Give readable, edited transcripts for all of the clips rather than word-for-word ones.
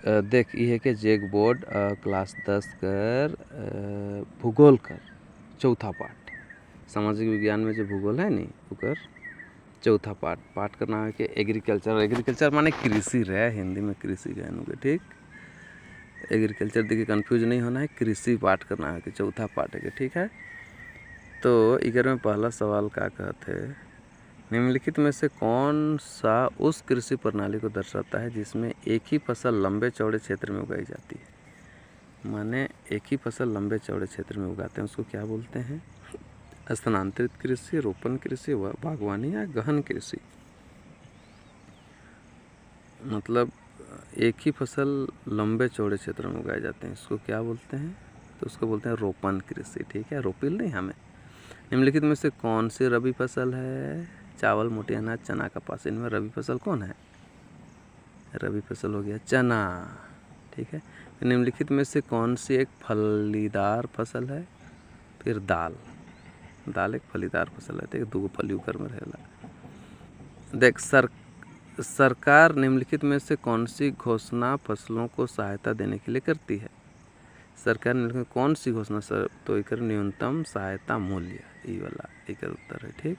देख ये है कि जैक बोर्ड क्लास 10 कर भूगोल कर चौथा पाठ सामाजिक विज्ञान में जो भूगोल है नी ओकर चौथा पाठ का नाम है कि एग्रीकल्चर माने कृषि रहे, हिंदी में कृषि कहूँगे। ठीक, एग्रीकल्चर देखिए कंफ्यूज नहीं होना है, कृषि पाठ करना है कि चौथा पाठ है कि ठीक है। तो इधर में पहला सवाल क्या कहते हैं, निम्नलिखित में से कौन सा उस कृषि प्रणाली को दर्शाता है जिसमें एक ही फसल लंबे चौड़े क्षेत्र में उगाई जाती है। माने एक ही फसल लंबे चौड़े क्षेत्र में उगाते हैं, उसको क्या बोलते हैं? स्थानांतरित कृषि, रोपण कृषि, बागवानी या गहन कृषि। मतलब एक ही फसल लंबे चौड़े क्षेत्र में उगाए जाते हैं, इसको क्या बोलते हैं? तो उसको बोलते हैं रोपण कृषि। ठीक है, रोपिल नहीं हमें। निम्नलिखित में से कौन सी रबी फसल है? चावल, मोटे अनाज, चना, कपास। इनमें रबी फसल कौन है? रबी फसल हो गया चना। ठीक है, निम्नलिखित में से कौन सी एक फलीदार फसल है? फिर दाल एक फलीदार फसल है। ठीक है, दो फली ऊपर में रहेला। देख सरकार निम्नलिखित में से कौन सी घोषणा फसलों को सहायता देने के लिए करती है? सरकार निम्नलिखित कौन सी घोषणा? सर तो एक न्यूनतम सहायता मूल्य, ये वाला एक उत्तर है। ठीक,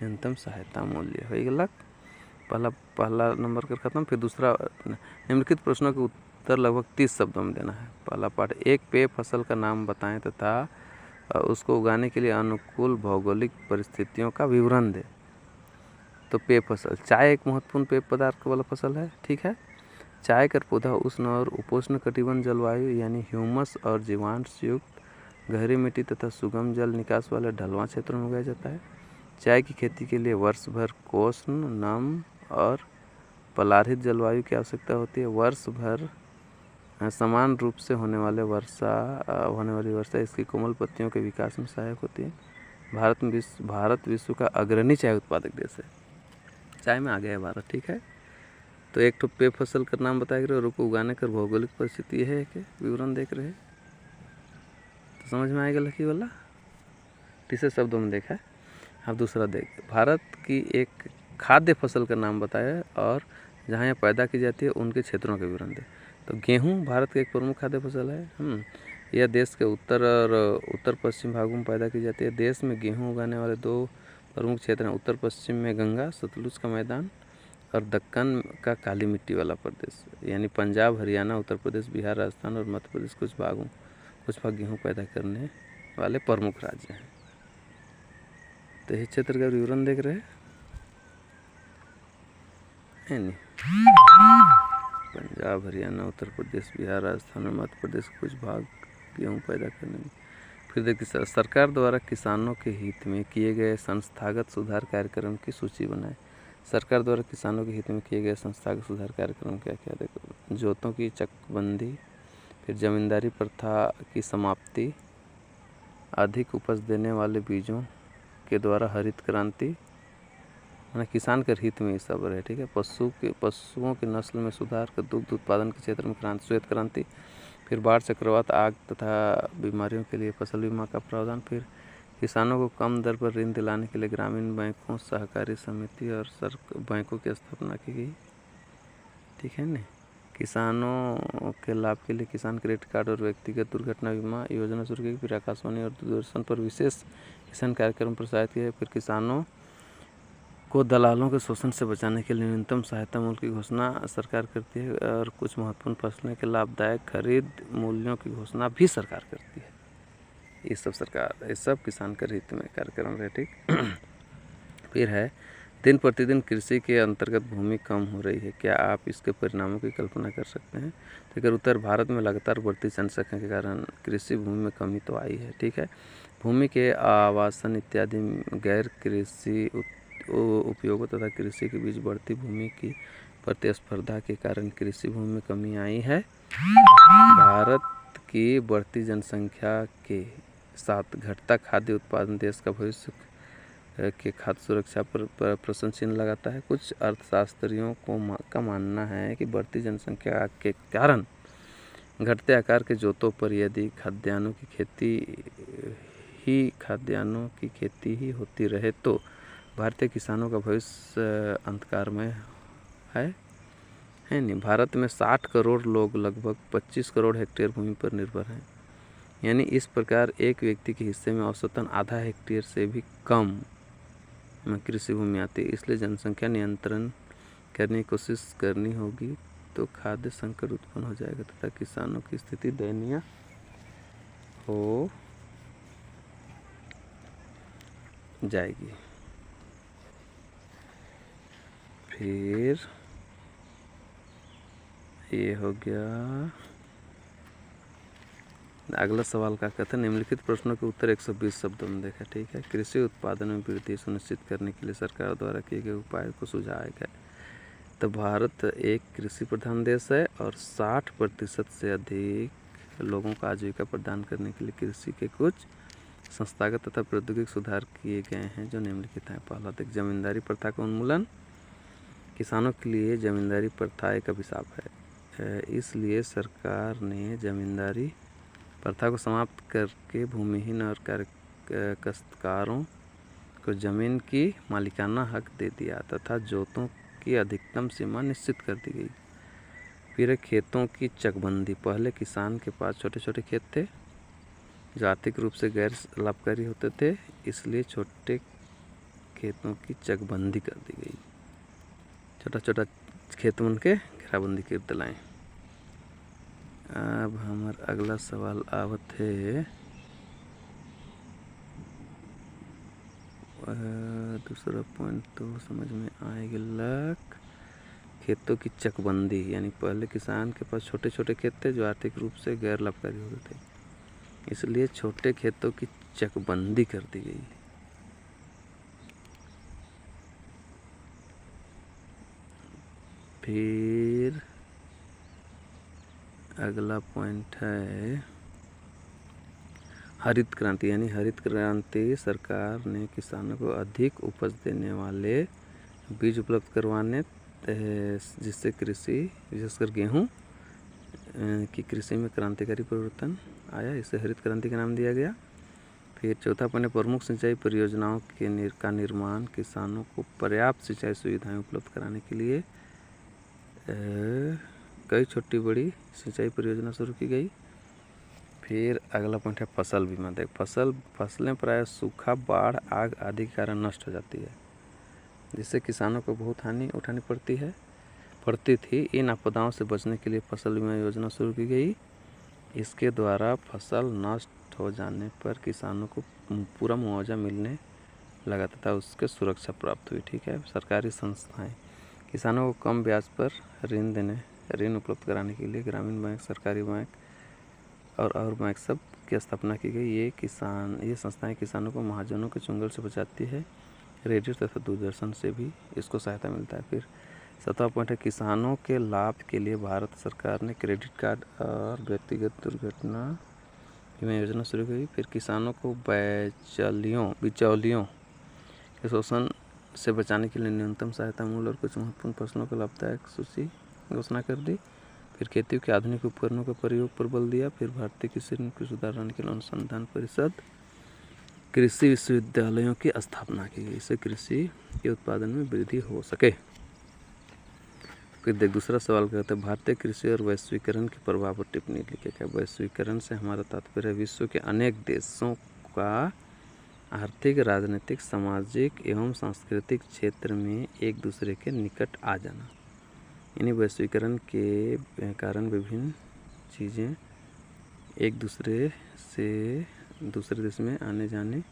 न्यूनतम सहायता मूल्य हो गलत। पहला नंबर कर खत्म। फिर दूसरा, निम्नलिखित प्रश्नों के उत्तर लगभग 30 शब्दों में देना है। पहला पाठ, एक पेय फसल का नाम बताएं तथा उसको उगाने के लिए अनुकूल भौगोलिक परिस्थितियों का विवरण दें। तो पेय फसल, चाय एक महत्वपूर्ण पेय पदार्थ वाला फसल है। ठीक है, चाय का पौधा उष्ण और उपोष्ण कटिबंध जलवायु यानी ह्यूमस और जीवांश युक्त गहरी मिट्टी तथा सुगम जल निकास वाले ढलवां क्षेत्रों में उगाया जाता है। चाय की खेती के लिए वर्ष भर कोष्ण, नम और पलारित जलवायु की आवश्यकता होती है। वर्ष भर समान रूप से होने वाली वर्षा इसकी कोमल पत्तियों के विकास में सहायक होती है। भारत विश्व का अग्रणी चाय उत्पादक देश है, चाय में आ गया है भारत। ठीक है, तो एक तो पेय फसल का नाम बताया गया और उसको उगाने का भौगोलिक परिस्थिति है कि विवरण देख रहे, तो समझ में आएगा लकी वाला। तीसरे शब्दों में देखा है। अब दूसरा देख, भारत की एक खाद्य फसल का नाम बताया और जहाँ यह पैदा की जाती है उनके क्षेत्रों के विवरण दे। तो गेहूँ भारत का एक प्रमुख खाद्य फसल है। यह देश के उत्तर और उत्तर पश्चिम भागों में पैदा की जाती है। देश में गेहूँ उगाने वाले दो प्रमुख क्षेत्र हैं, उत्तर पश्चिम में गंगा सतलुज का मैदान और दक्कन का काली मिट्टी वाला प्रदेश, यानी पंजाब, हरियाणा, उत्तर प्रदेश, बिहार, राजस्थान और मध्य प्रदेश कुछ भाग गेहूँ पैदा करने वाले प्रमुख राज्य हैं। तो इस क्षेत्र का विवरण देख रहे हैं नहीं, पंजाब, हरियाणा, उत्तर प्रदेश, बिहार, राजस्थान और मध्य प्रदेश कुछ भाग गेहूँ पैदा करने में। फिर देखिए, सरकार द्वारा किसानों के हित में किए गए संस्थागत सुधार कार्यक्रम की सूची बनाएं। सरकार द्वारा किसानों के हित में किए गए संस्थागत सुधार कार्यक्रम क्या क्या? देखो, जोतों की चकबंदी, फिर जमींदारी प्रथा की समाप्ति, अधिक उपज देने वाले बीजों के द्वारा हरित क्रांति, मैंने किसान के हित में ये सब रहे। ठीक है, पशुओं की नस्ल में सुधार, कर दुग्ध उत्पादन के क्षेत्र में क्रांति, श्वेत क्रांति, फिर बाढ़, चक्रवात, आग तथा बीमारियों के लिए फसल बीमा का प्रावधान, फिर किसानों को कम दर पर ऋण दिलाने के लिए ग्रामीण बैंकों, सहकारी समिति और बैंकों की स्थापना की गई। ठीक है न, किसानों के लाभ के लिए किसान क्रेडिट कार्ड और व्यक्तिगत दुर्घटना बीमा योजना शुरू की। फिर आकाशवाणी और दूरदर्शन पर विशेष किसान कार्यक्रम प्रसारित किए। फिर किसानों को दलालों के शोषण से बचाने के लिए न्यूनतम सहायता मूल्य की घोषणा सरकार करती है और कुछ महत्वपूर्ण फसलों के लाभदायक खरीद मूल्यों की घोषणा भी सरकार करती है। ये सब किसान के हित में कार्यक्रम है। ठीक, फिर है, दिन प्रतिदिन कृषि के अंतर्गत भूमि कम हो रही है, क्या आप इसके परिणामों की कल्पना कर सकते हैं? तो अगर उत्तर, भारत में लगातार बढ़ती जनसंख्या के कारण कृषि भूमि में कमी तो आई है। ठीक है, भूमि के आवासन इत्यादि गैर कृषि उपयोगों तथा कृषि के बीच बढ़ती भूमि की प्रतिस्पर्धा के कारण कृषि भूमि में कमी आई है। भारत की बढ़ती जनसंख्या के साथ घटता खाद्य उत्पादन देश का भविष्य के खाद्य सुरक्षा पर प्रश्न चिन्ह लगाता है। कुछ अर्थशास्त्रियों का मानना है कि बढ़ती जनसंख्या के कारण घटते आकार के जोतों पर यदि खाद्यान्नों की खेती ही होती रहे तो भारतीय किसानों का भविष्य अंधकारमय है है नहीं। भारत में 60 करोड़ लोग लगभग 25 करोड़ हेक्टेयर भूमि पर निर्भर हैं। यानी इस प्रकार एक व्यक्ति के हिस्से में औसतन आधा हेक्टेयर से भी कम में कृषि भूमि आती है। इसलिए जनसंख्या नियंत्रण करने की कोशिश करनी होगी, तो खाद्य संकट उत्पन्न हो जाएगा तथा किसानों की स्थिति दयनीय हो जाएगी। फिर ये हो गया। अगला सवाल क्या कहते हैं, निम्नलिखित प्रश्नों के उत्तर 120 शब्दों में देखा। ठीक है, कृषि उत्पादन में वृद्धि सुनिश्चित करने के लिए सरकार द्वारा किए गए उपाय को सुझाया गया। तो भारत एक कृषि प्रधान देश है और 60% से अधिक लोगों को आजीविका प्रदान करने के लिए कृषि के कुछ संस्थागत तथा प्रौद्योगिक सुधार किए गए हैं जो निम्नलिखित हैं। पहला, तक जमींदारी प्रथा का उन्मूलन। किसानों के लिए जमींदारी प्रथा एक अभिशाप है, इसलिए सरकार ने जमींदारी प्रथा को समाप्त करके भूमिहीन और काश्तकारों को जमीन की मालिकाना हक दे दिया तथा जोतों की अधिकतम सीमा निश्चित कर दी गई। फिर खेतों की चकबंदी। पहले किसान के पास छोटे छोटे खेत थे जो आर्थिक रूप से गैर लाभकारी होते थे, इसलिए छोटे खेतों की चकबंदी कर दी गई। छोटा छोटा खेत उनके घेराबंदी कर दिलाएं। अब हमारा अगला सवाल आवत है दूसरा पॉइंट तो समझ में आएगा। खेतों की चकबंदी, यानी पहले किसान के पास छोटे छोटे खेत थे जो आर्थिक रूप से गैर लाभकारी होते थे, इसलिए छोटे खेतों की चकबंदी कर दी गई। फिर अगला पॉइंट है हरित क्रांति, यानी हरित क्रांति सरकार ने किसानों को अधिक उपज देने वाले बीज उपलब्ध करवाने, जिससे कृषि विशेषकर गेहूं की कृषि में क्रांतिकारी परिवर्तन आया, इसे हरित क्रांति का नाम दिया गया। फिर चौथा पॉइंट, प्रमुख सिंचाई परियोजनाओं का निर्माण किसानों को पर्याप्त सिंचाई सुविधाएं उपलब्ध कराने के लिए कई छोटी बड़ी सिंचाई परियोजना शुरू की गई। फिर अगला पॉइंट है फसल बीमा। देख, फसलें प्रायः सूखा, बाढ़, आग आदि के कारण नष्ट हो जाती है, जिससे किसानों को बहुत हानि उठानी पड़ती थी। इन आपदाओं से बचने के लिए फसल बीमा योजना शुरू की गई। इसके द्वारा फसल नष्ट हो जाने पर किसानों को पूरा मुआवजा मिलने लगा तथा उसके सुरक्षा प्राप्त हुई। ठीक है, सरकारी संस्थाएं किसानों को कम ब्याज पर ऋण उपलब्ध कराने के लिए ग्रामीण बैंक, सरकारी बैंक और बैंक सब की स्थापना की गई। ये संस्थाएं किसानों को महाजनों के चुंगल से बचाती है। रेडियो तथा दूरदर्शन से भी इसको सहायता मिलता है। फिर 7वां पॉइंट है किसानों के लाभ के लिए भारत सरकार ने क्रेडिट कार्ड और व्यक्तिगत दुर्घटना बीमा योजना शुरू की। फिर किसानों को बिचौलियों के शोषण से बचाने के लिए न्यूनतम सहायता मूल्य और कुछ महत्वपूर्ण फसलों को लाभदायक सूची घोषणा कर दी। फिर खेती के आधुनिक उपकरणों के प्रयोग पर बल दिया। फिर भारतीय कृषि नीति सुधारने के लिए अनुसंधान परिषद, कृषि विश्वविद्यालयों की स्थापना की गई, इससे कृषि के उत्पादन में वृद्धि हो सके। फिर देख, दूसरा सवाल कहते हैं भारतीय कृषि और वैश्वीकरण के प्रभाव पर टिप्पणी लिखे। क्या वैश्वीकरण से हमारा तात्पर्य विश्व के अनेक देशों का आर्थिक, राजनीतिक, सामाजिक एवं सांस्कृतिक क्षेत्र में एक दूसरे के निकट आ जाना। यानी वैश्वीकरण के कारण विभिन्न चीज़ें एक दूसरे से दूसरे देश में आने जाने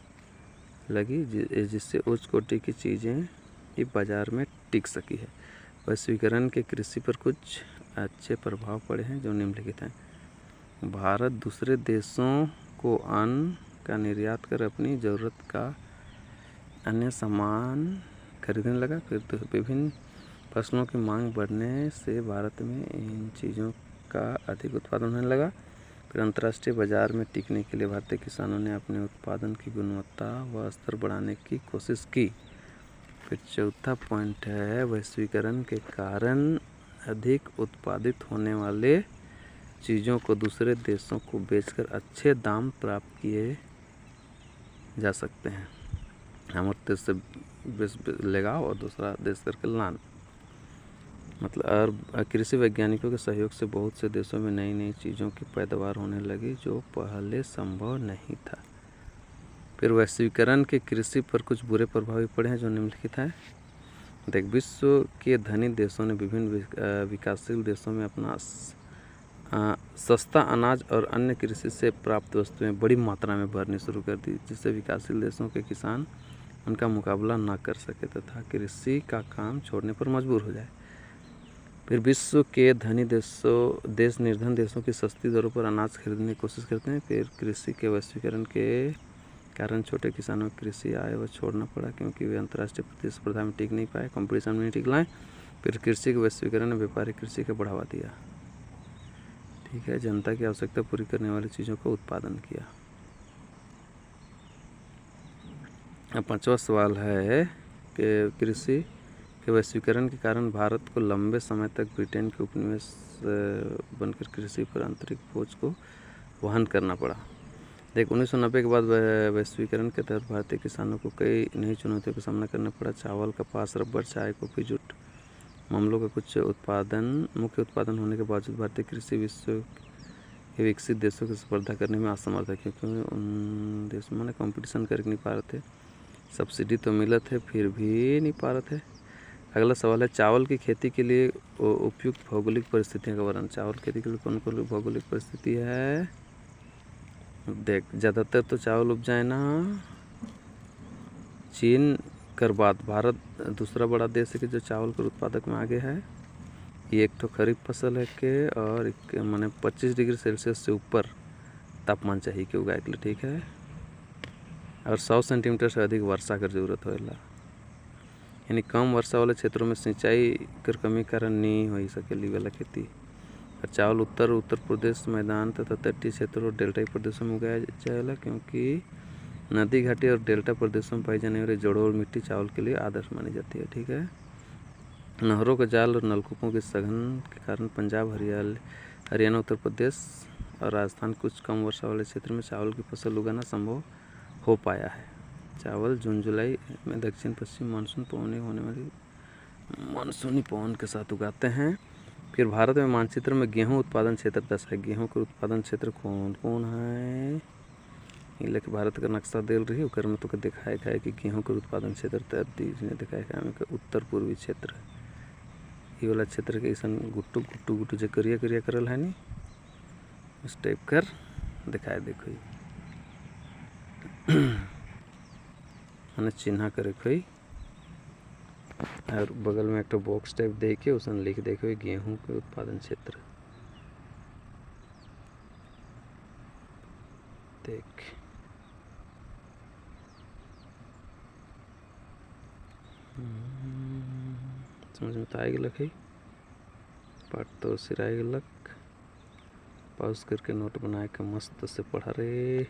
लगी, जिससे उच्च कोटि की चीज़ें ही बाज़ार में टिक सकी है। वैश्वीकरण के कृषि पर कुछ अच्छे प्रभाव पड़े हैं जो निम्नलिखित हैं। भारत दूसरे देशों को अन्न का निर्यात कर अपनी ज़रूरत का अन्य सामान खरीदने लगा। फिर तो विभिन्न फसलों की मांग बढ़ने से भारत में इन चीज़ों का अधिक उत्पादन होने लगा। फिर अंतर्राष्ट्रीय बाजार में टिकने के लिए भारतीय किसानों ने अपने उत्पादन की गुणवत्ता व स्तर बढ़ाने की कोशिश की। फिर चौथा पॉइंट है वैश्वीकरण के कारण अधिक उत्पादित होने वाले चीज़ों को दूसरे देशों को बेचकर अच्छे दाम प्राप्त किए जा सकते हैं। हमारे देश से बेच लेगा और दूसरा देश करके लान। मतलब और कृषि वैज्ञानिकों के सहयोग से बहुत से देशों में नई नई चीज़ों की पैदावार होने लगी जो पहले संभव नहीं था। फिर वैश्वीकरण के कृषि पर कुछ बुरे प्रभाव भी पड़े हैं जो निम्नलिखित हैं। देख, विश्व के धनी देशों ने विभिन्न विकासशील देशों में अपना सस्ता अनाज और अन्य कृषि से प्राप्त वस्तुएं बड़ी मात्रा में भरनी शुरू कर दी, जिससे विकासशील देशों के किसान उनका मुकाबला न कर सके तथा कृषि का काम छोड़ने पर मजबूर हो जाए। फिर विश्व के धनी देश निर्धन देशों की सस्ती दरों पर अनाज खरीदने की कोशिश करते हैं। फिर कृषि के वैश्वीकरण के कारण छोटे किसानों की कृषि आय व छोड़ना पड़ा, क्योंकि वे अंतर्राष्ट्रीय प्रतिस्पर्धा में टिक नहीं पाए, कंपटीशन में नहीं टिक लाए। फिर कृषि के वैश्वीकरण ने व्यापारिक कृषि को बढ़ावा दिया। ठीक है, जनता की आवश्यकता पूरी करने वाली चीज़ों का उत्पादन किया। अब 5वां सवाल है कि कृषि के वैश्वीकरण के कारण भारत को लंबे समय तक ब्रिटेन के उपनिवेश बनकर कृषि पर आंतरिक बोझ को वहन करना पड़ा। देख, 1990 के बाद वैश्वीकरण के तहत भारतीय किसानों को कई नई चुनौतियों का सामना करना पड़ा। चावल, कपास, रबर, चाय, कॉफी, जूट मामलों का कुछ मुख्य उत्पादन होने के बावजूद भारतीय कृषि विश्व के विकसित देशों की स्पर्धा करने में असमर्थ है, क्योंकि उन देशों में कंपटीशन करके नहीं पा रहे थे। सब्सिडी तो मिला थे फिर भी नहीं पा रहे थे। अगला सवाल है, चावल की खेती के लिए उपयुक्त भौगोलिक परिस्थितियों का वर्णन। चावल खेती के लिए कौन कौन भौगोलिक परिस्थिति है? देख, ज़्यादातर तो चावल उपजाए ना चीन कर बाद भारत दूसरा बड़ा देश है कि जो चावल के उत्पादक में आगे है। ये एक तो खरीफ फसल है के और माने 25 डिग्री सेल्सियस से ऊपर तापमान चाहिए कि उगाए के लिए। ठीक है, और 100 सेंटीमीटर से अधिक वर्षा कर जरूरत होला, यानी कम वर्षा वाले क्षेत्रों में सिंचाई कर कमी कारण नहीं हो सकेली वाला खेती। और चावल उत्तर प्रदेश मैदान तथा तटीय क्षेत्रों और डेल्टाई प्रदेशों में उगाया जाएगा, क्योंकि नदी घाटी और डेल्टा प्रदेशों में पाई जाने वाली जड़ोल मिट्टी चावल के लिए आदर्श मानी जाती है। ठीक है, नहरों का जाल और नलकूपों के सघन के कारण पंजाब, हरियाणा, उत्तर प्रदेश और राजस्थान कुछ कम वर्षा वाले क्षेत्र में चावल की फसल उगाना संभव हो पाया है। चावल जून जुलाई में दक्षिण पश्चिम मानसूनी पवन के साथ उगाते हैं। फिर भारत में मानचित्र में गेहूं उत्पादन क्षेत्र 10 है। गेहूं के उत्पादन क्षेत्र कौन कौन है? ये लेके भारत का नक्शा देल रही है, में तो दिखाए है कि गेहूं के उत्पादन क्षेत्र दिखाए है उत्तर पूर्वी क्षेत्र। ये वाला क्षेत्र के ऐसा गुट्टू गुट्टू गुट्टू जो करिया करिया करल है नी, उस टाइप कर दिखाए। देखो मैंने चिन्ह करे खोई, और बगल में एक बॉक्स टाइप दे के उसने लिख देखो गेहूं के उत्पादन क्षेत्र। देख, समझ में तो आए गलक है, पाठ तो सिराए गलक। पॉज करके नोट बनाए के मस्त से पढ़ा रे।